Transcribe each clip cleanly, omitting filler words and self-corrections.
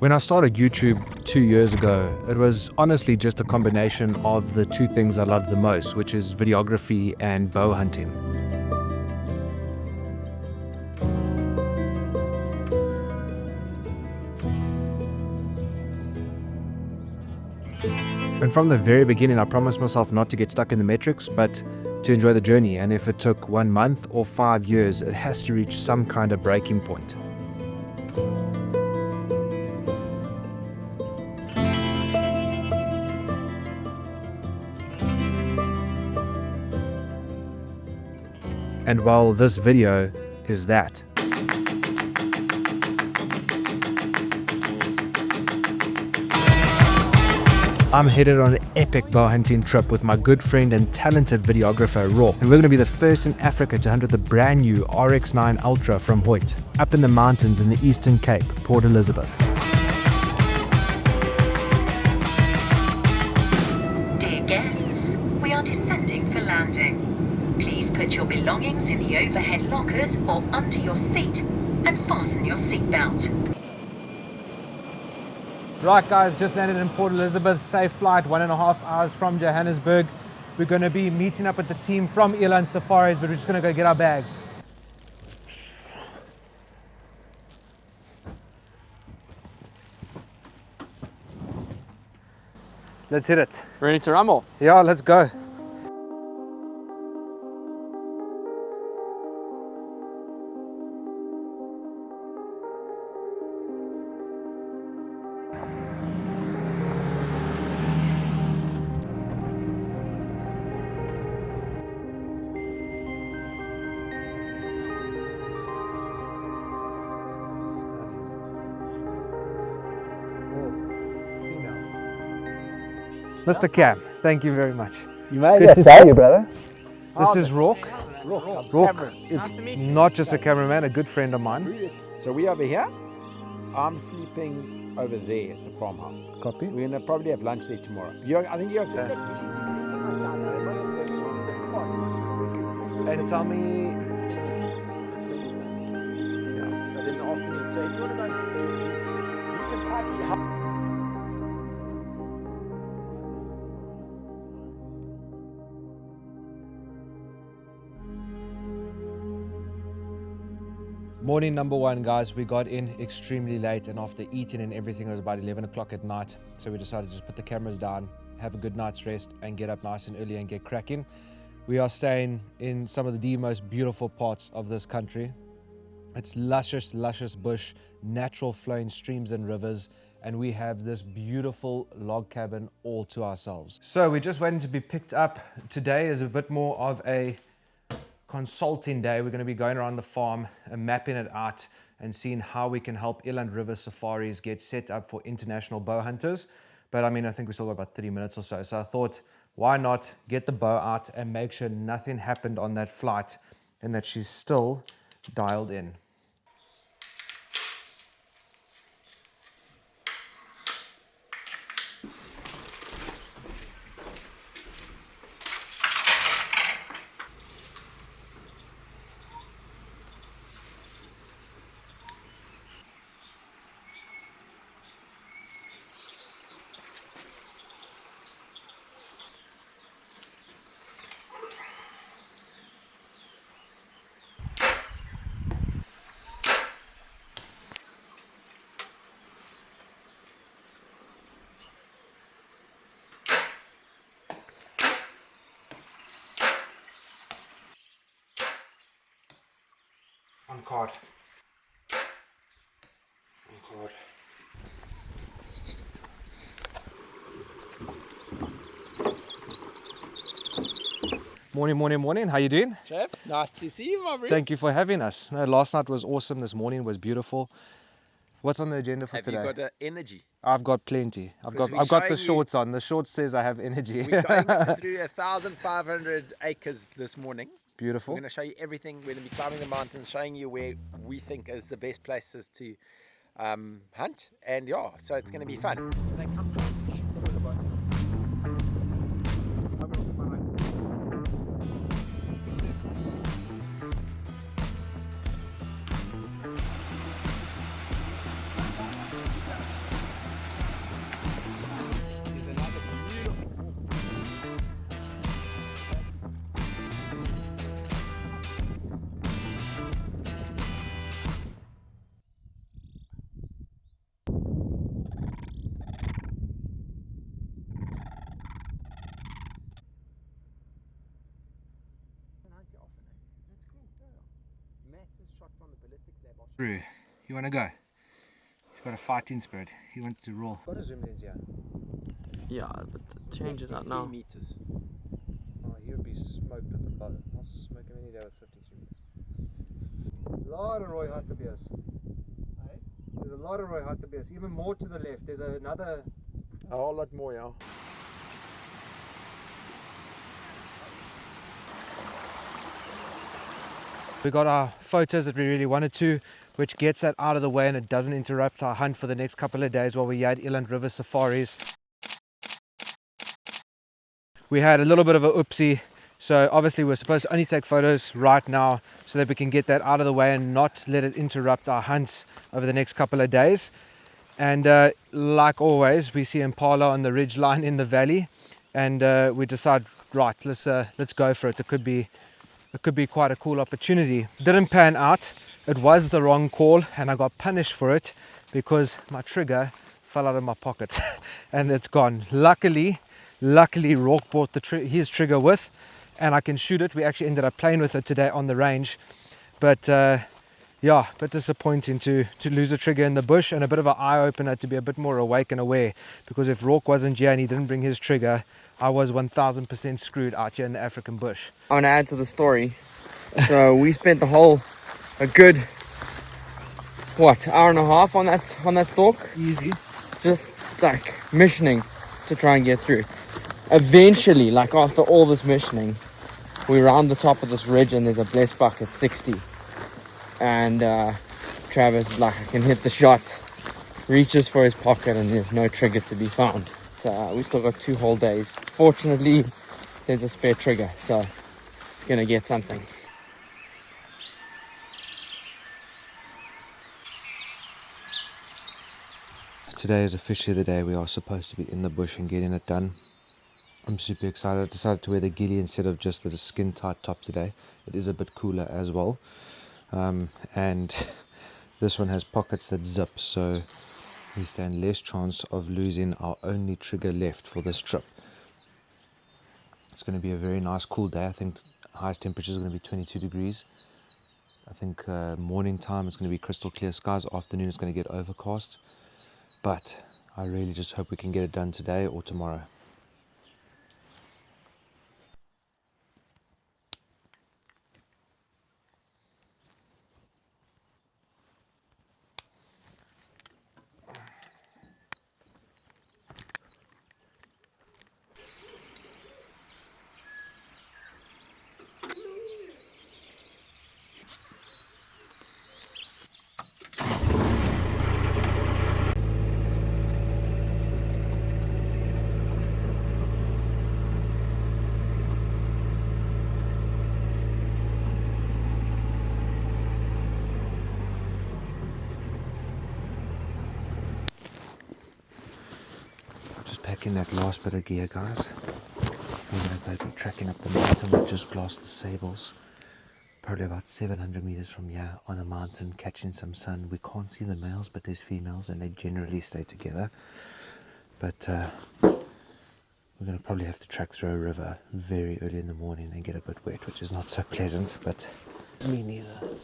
When I started YouTube 2 years ago, it was honestly just a combination of the two things I love the most, which is videography and bow hunting. And from the very beginning, I promised myself not to get stuck in the metrics, but to enjoy the journey. And if it took 1 month or 5 years, it has to reach some kind of breaking point. And well, this video is that. I'm headed on an epic bow hunting trip with my good friend and talented videographer Rourke, and we're going to be the first in Africa to hunt with the brand new RX9 Ultra from Hoyt, up in the mountains in the Eastern Cape, Port Elizabeth. Dear guests, we are descending for landing. Please put your belongings in the overhead lockers or under your seat and fasten your seatbelt. Right guys, just landed in Port Elizabeth, safe flight, 1.5 hours from Johannesburg. We're going to be meeting up with the team from Elands Safaris, but we're just going to go get our bags. Let's hit it. Ready to rumble? Yeah, let's go. Mr. Cam, thank you very much. You made Good it. to Tell you, brother. This is Rourke. Rourke, it's Nice to meet you. not just a cameraman, a good friend of mine. So we over here. I'm sleeping over there at the farmhouse. Copy. We're gonna probably have lunch there tomorrow. I think you're excited. And tell me, But in the afternoon, so if you want to go, you can probably help. morning number one, guys. We got in extremely late, and after eating and everything, it was about 11 o'clock at night. So we decided to just put the cameras down, have a good night's rest, and get up nice and early and get cracking. We are staying in some of the most beautiful parts of this country. It's luscious, luscious bush, natural flowing streams and rivers, and we have this beautiful log cabin all to ourselves. So we're just waiting to be picked up. Today is a bit more of a consulting day. We're going to be going around the farm and mapping it out and seeing how we can help Eland River Safaris get set up for international bow hunters. But I mean, I think we still got about 30 minutes or so. So I thought, why not get the bow out and make sure nothing happened on that flight and that she's still dialed in. On card. On card. Morning, morning, morning. How you doing? Chef, nice to see you, my bro. Thank you for having us. No, last night was awesome. This morning was beautiful. What's on the agenda for today? Have you got energy? I've got plenty. I've got the shorts on. The shorts says I have energy. We're going through 1,500 acres this morning. Beautiful. We're going to show you everything. We're going to be climbing the mountains, showing you where we think is the best places to hunt. And yeah, so it's going to be fun. Brew, you want to go? He's got a fighting spirit. He wants to roll. Got a zoom lens here. Yeah, but change it out 53 now. meters. Oh, he would be smoked with the bow. I'll smoke him any day with 53. A lot of Roy Hartebeers. There's a lot of Roy Hartebeers. Even more to the left. There's another. A whole lot more, yeah. We got our photos that we really wanted to, which gets that out of the way and it doesn't interrupt our hunt for the next couple of days while we're here at Eland River Safaris. We had a little bit of a oopsie, so obviously we're supposed to only take photos right now so that we can get that out of the way and not let it interrupt our hunts over the next couple of days. And like always, we see impala on the ridge line in the valley, and we decide, right, let's go for it. It could be quite a cool opportunity. Didn't pan out. It was the wrong call and I got punished for it because my trigger fell out of my pocket and it's gone. Luckily Rourke brought his trigger with and I can shoot it. We actually ended up playing with it today on the range, but yeah, a bit disappointing to lose a trigger in the bush, and a bit of an eye-opener to be a bit more awake and aware, because if Rourke wasn't here and he didn't bring his trigger, I was 1000% screwed out here in the African bush. I want to add to the story. So we spent a good hour and a half on that stalk, Easy. just like missioning to try and get through. Eventually, like after all this missioning, we round the top of this ridge and there's a blessed buck at 60, and Travis is like, I can hit the shot, reaches for his pocket and there's no trigger to be found. So we still got 2 whole days. Fortunately, there's a spare trigger, so it's gonna get something. Today is officially the day we are supposed to be in the bush and getting it done. I'm super excited. I decided to wear the ghillie instead of just the skin tight top today. It is a bit cooler as well. And this one has pockets that zip, so we stand less chance of losing our only trigger left for this trip. It's going to be a very nice cool day. I think highest temperature is going to be 22 degrees. I think morning time it's going to be crystal clear skies. Afternoon it's going to get overcast. But I really just hope we can get it done today or tomorrow. Packing that last bit of gear, guys. We're going to be tracking up the mountain. We just glassed the sables, probably about 700 meters from here on a mountain, catching some sun. We can't see the males, but there's females and they generally stay together. But we're going to probably have to track through a river very early in the morning and get a bit wet, which is not so pleasant, but me neither.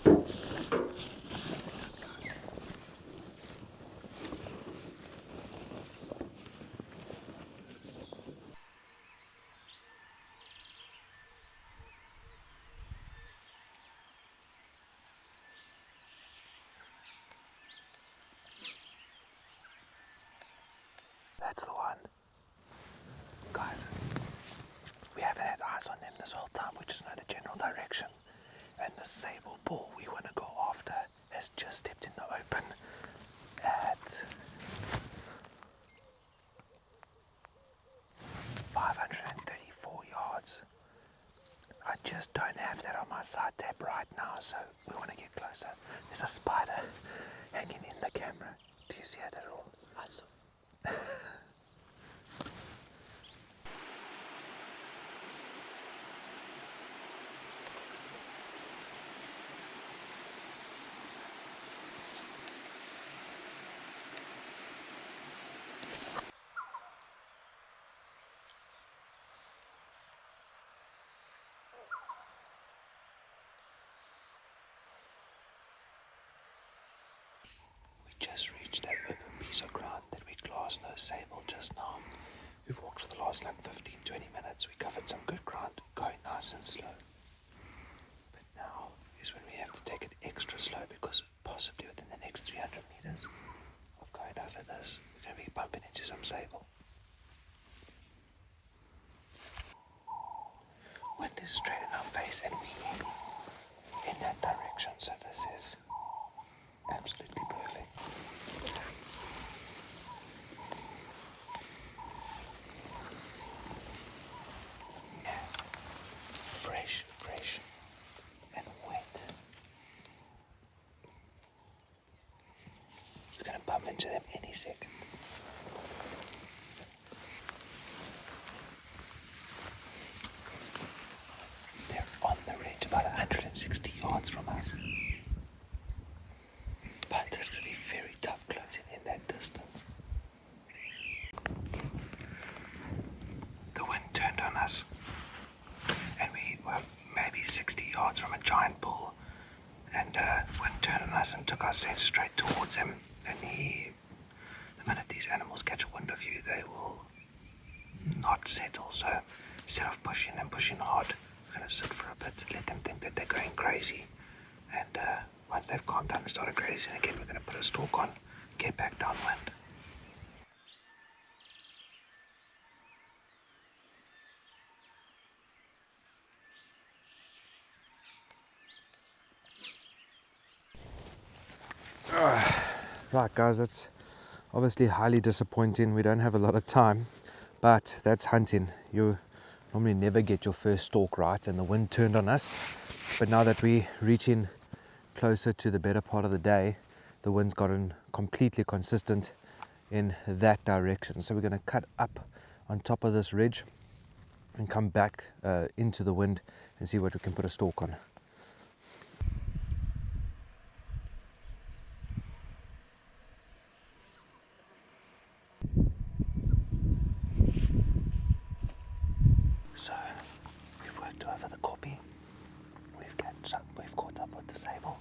That's the one. Guys, we haven't had eyes on them this whole time. We just know the general direction. And the sable bull we want to go after has just stepped in the open at 534 yards. I just don't have that on my side tap right now, so we want to get closer. There's a spider hanging in the camera. Do you see it at all? Awesome. past those sable just now. We've walked for the last like 15-20 minutes. We covered some good ground, going nice and slow. But now is when we have to take it extra slow, because possibly within the next 300 meters of going over this, we're going to be bumping into some sable. Wind is straight in our face and weaving in that direction, so this is absolutely perfect. Fresh and wet. We're going to bump into them any second. They're on the ridge about 160 yards from us. But it's going to be very tough closing in that distance. The wind turned on us, and we were maybe 60 yards from a giant bull, and wind turned on us and took our scent straight towards him. And the minute these animals catch a wind of you, they will not settle. So instead of pushing and pushing hard, we're going to sit for a bit, let them think that they're going crazy, and once they've calmed down and started grazing again, we're going to put a stalk on, get back downwind. Right guys, that's obviously highly disappointing. We don't have a lot of time, but that's hunting. You normally never get your first stalk right, and the wind turned on us. But now that we're reaching closer to the better part of the day, the wind's gotten completely consistent in that direction. So we're going to cut up on top of this ridge and come back into the wind and see what we can put a stalk on. So we've worked over the copy, we've caught up with the sable.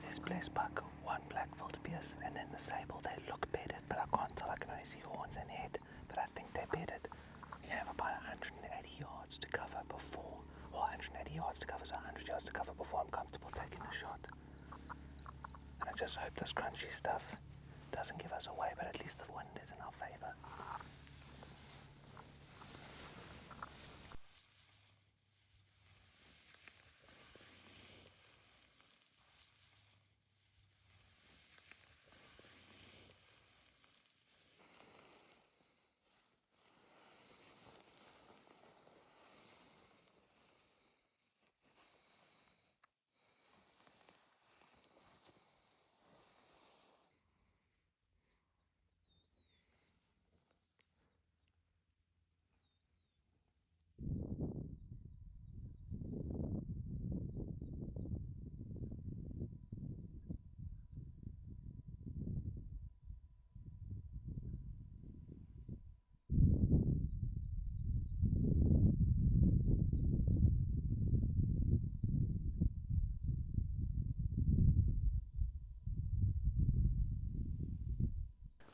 There's blessed buck, one black wildebeest, and then the sable. They look bedded, but I can't tell. I can only see horns and head, but I think they're bedded. We have about 180 yards to cover before, well, 180 yards to cover, so 100 yards to cover before I'm comfortable taking a shot. And I just hope this crunchy stuff doesn't give us away, but at least the wind is in our favor.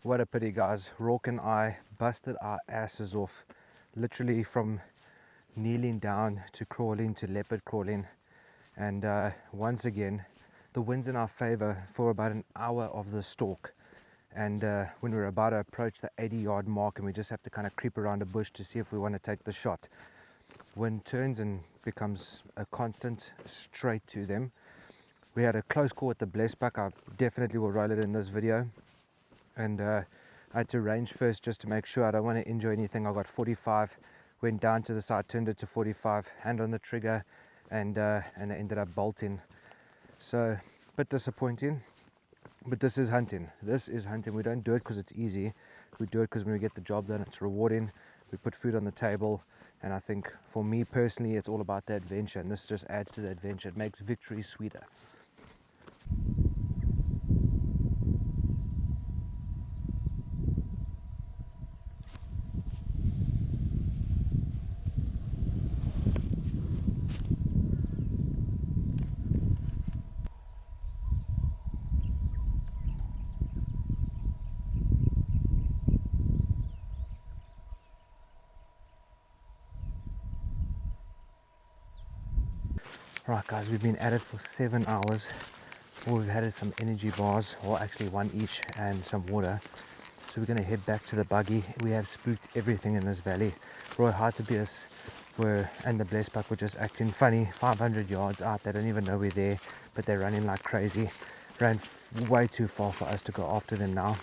What a pity, guys. Rourke and I busted our asses off, literally from kneeling down to crawling to leopard crawling. And once again, the wind's in our favor for about an hour of the stalk. And when we're about to approach the 80-yard mark, and we just have to kind of creep around a bush to see if we want to take the shot, wind turns and becomes a constant straight to them. We had a close call with the blessed buck. I definitely will roll it in this video. And I had to range first just to make sure I don't want to injure anything. I got 45, went down to the side, turned it to 45, hand on the trigger, and I ended up bolting. So a bit disappointing, but this is hunting. This is hunting. We don't do it because it's easy. We do it because when we get the job done, it's rewarding. We put food on the table, and I think for me personally, it's all about the adventure, and this just adds to the adventure. It makes victory sweeter. Right guys, we've been at it for 7 hours. All we've had is some energy bars, or actually one each, and some water. So we're going to head back to the buggy. We have spooked everything in this valley. Roy Hartebeus and the Blessbuck were just acting funny. 500 yards out, they don't even know we're there, but they're running like crazy. Ran way too far for us to go after them now.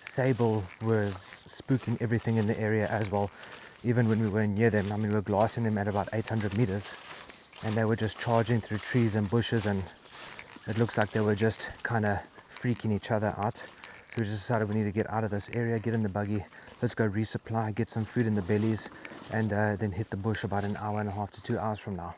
Sable was spooking everything in the area as well, even when we were near them. I mean, we were glassing them at about 800 meters, and they were just charging through trees and bushes, and it looks like they were just kind of freaking each other out. So we just decided we need to get out of this area, get in the buggy, let's go resupply, get some food in the bellies, and then hit the bush about an hour and a half to 2 hours from now.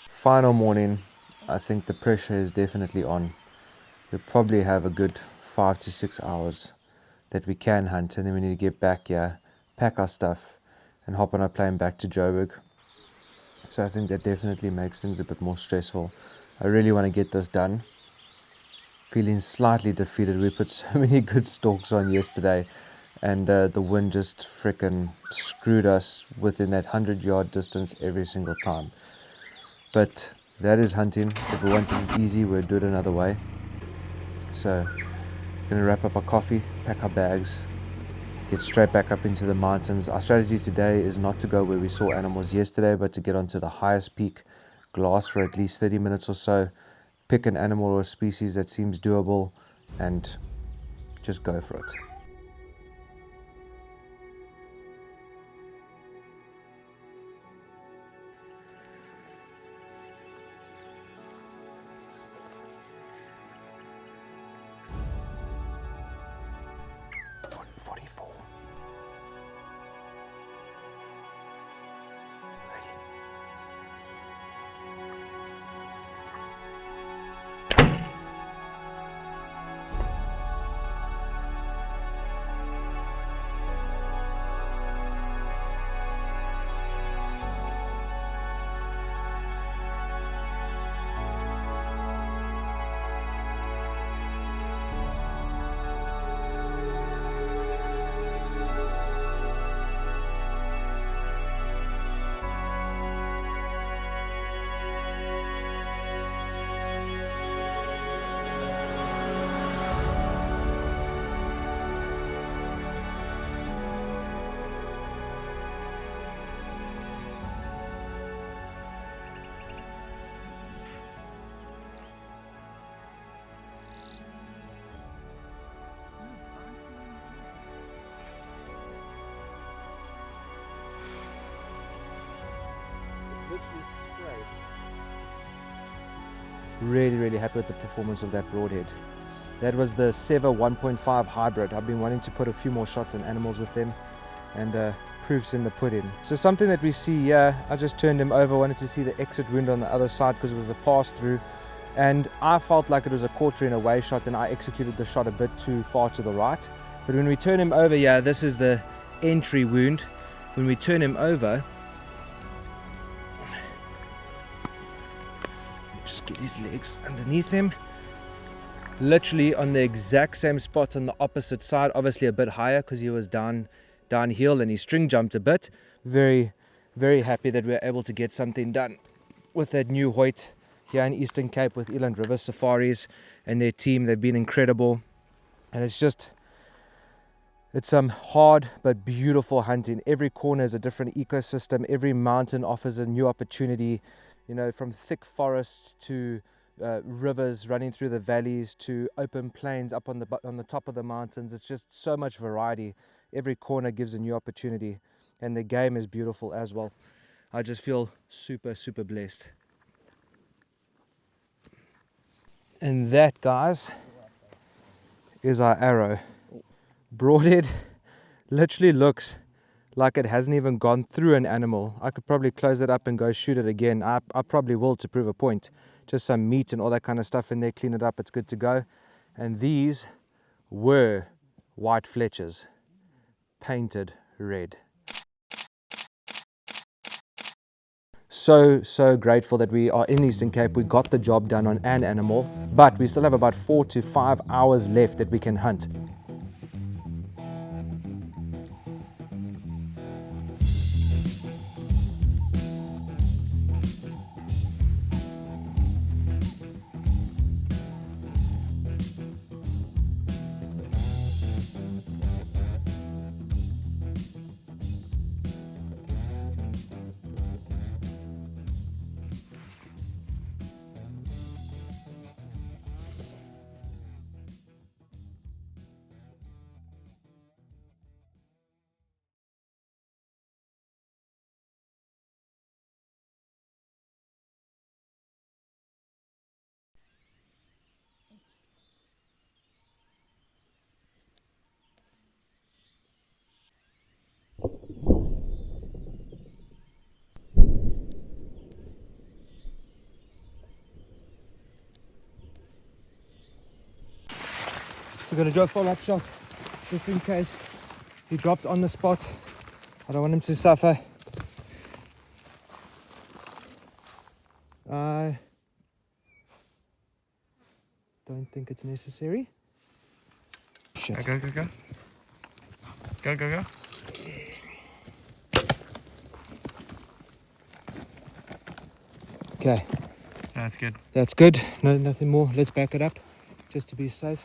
Final morning. I think the pressure is definitely on. We probably have a good 5 to 6 hours that we can hunt, and then we need to get back here, pack our stuff, and hop on a plane back to Joburg. So I think that definitely makes things a bit more stressful. I really want to get this done. Feeling slightly defeated. We put so many good stalks on yesterday, and the wind just frickin' screwed us within that 100-yard distance every single time. But that is hunting. If we wanted it easy, we'd do it another way. So, gonna wrap up our coffee, pack our bags, get straight back up into the mountains. Our strategy today is not to go where we saw animals yesterday, but to get onto the highest peak, glass for at least 30 minutes or so, pick an animal or a species that seems doable, and just go for it. Really happy with the performance of that broadhead. That was the Seva 1.5 hybrid. I've been wanting to put a few more shots on animals with them, and proof's in the pudding. So something that we see here, I just turned him over, wanted to see the exit wound on the other side because it was a pass through, and I felt like it was a quarter in away shot, and I executed the shot a bit too far to the right. But when we turn him over here, this is the entry wound. When we turn him over, just get his legs underneath him, literally on the exact same spot on the opposite side, obviously a bit higher because he was downhill and he string jumped a bit. Very, very happy that we were able to get something done with that new Hoyt here in Eastern Cape with Eland River Safaris and their team. They've been incredible, and it's some hard but beautiful hunting. Every corner is a different ecosystem. Every mountain offers a new opportunity, you know, from thick forests to rivers running through the valleys to open plains up on the top of the mountains. It's just so much variety. Every corner gives a new opportunity, and the game is beautiful as well. I just feel super, super blessed. And that, guys, is our arrow. Broadhead literally looks like it hasn't even gone through an animal. I could probably close it up and go shoot it again. I probably will, to prove a point. Just some meat and all that kind of stuff in there, clean it up, it's good to go. And these were white Fletchers, painted red. So grateful that we are in Eastern Cape. We got the job done on an animal, but we still have about 4 to 5 hours left that we can hunt. We're going to do a follow-up shot just in case he dropped on the spot. I don't want him to suffer. I don't think it's necessary. Shit. Go. Go. Okay, That's good. that's good. No, nothing more. Let's back it up just to be safe.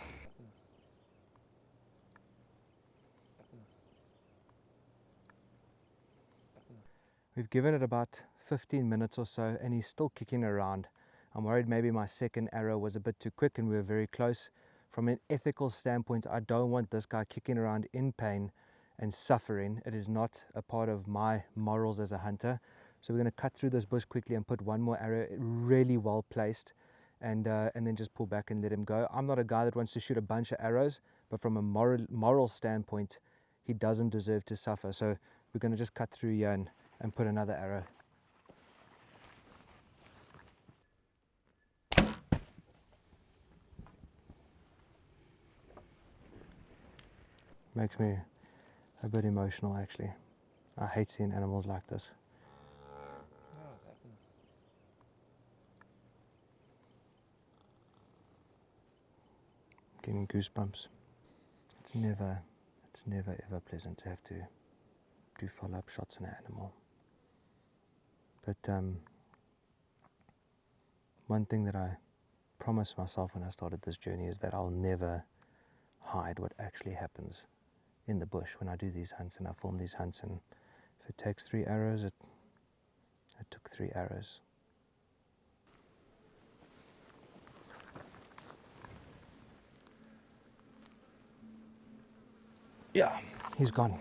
We've given it about 15 minutes or so and he's still kicking around. I'm worried maybe my second arrow was a bit too quick and we were very close. From an ethical standpoint, I don't want this guy kicking around in pain and suffering. It is not a part of my morals as a hunter. So we're going to cut through this bush quickly and put one more arrow really well placed and then just pull back and let him go. I'm not a guy that wants to shoot a bunch of arrows, but from a moral standpoint, he doesn't deserve to suffer. So we're going to just cut through here and put another arrow. Makes me a bit emotional, actually. I hate seeing animals like this. Getting goosebumps. It's never ever pleasant to have to do follow-up shots on an animal. But one thing that I promised myself when I started this journey is that I'll never hide what actually happens in the bush when I do these hunts and I film these hunts. And if it takes 3 arrows, it took 3 arrows. Yeah, he's gone.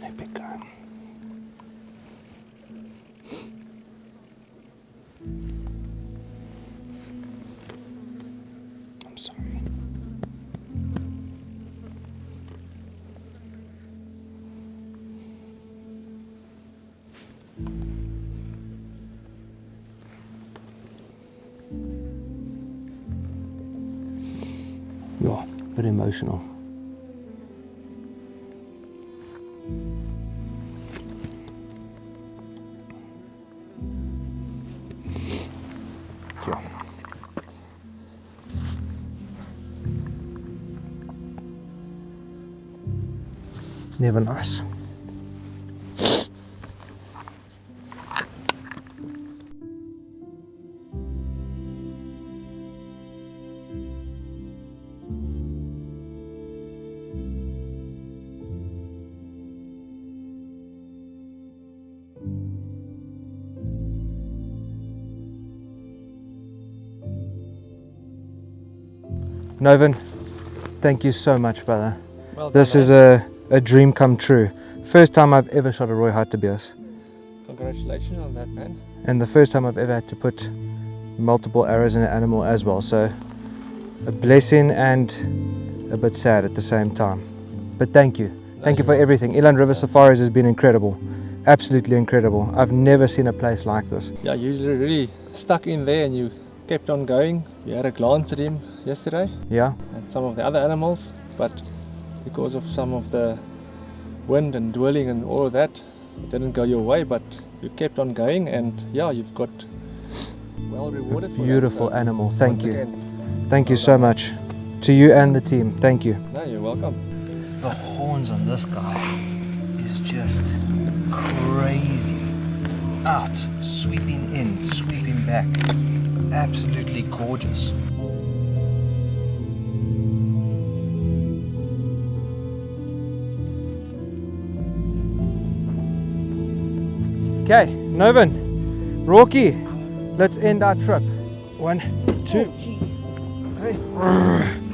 Epic guy. I'm sorry. Yeah, a bit emotional. Yeah. Never nice. Novin, thank you so much, brother. Well This done, is a dream come true. First time I've ever shot a Roy hartebeest, Congratulations on that, man. and the first time I've ever had to put multiple arrows in an animal as well. So a blessing and a bit sad at the same time. But thank you. Thank you for everything. Eland River Safaris has been incredible. Absolutely incredible. I've never seen a place like this. Yeah, you really stuck in there and you kept on going. You had a glance at him yesterday Yeah? and some of the other animals, but because of some of the wind and dwelling and all of that, it didn't go your way, but you kept on going, and yeah, you've got well rewarded for Beautiful that. So animal. Thank once you. again, Thank you well so done. much. To you and the team. Thank you. No, you're welcome. The horns on this guy is just crazy. Out, sweeping in, sweeping back. Absolutely gorgeous. Okay, Novin, Rocky, let's end our trip. 1, 2, 3.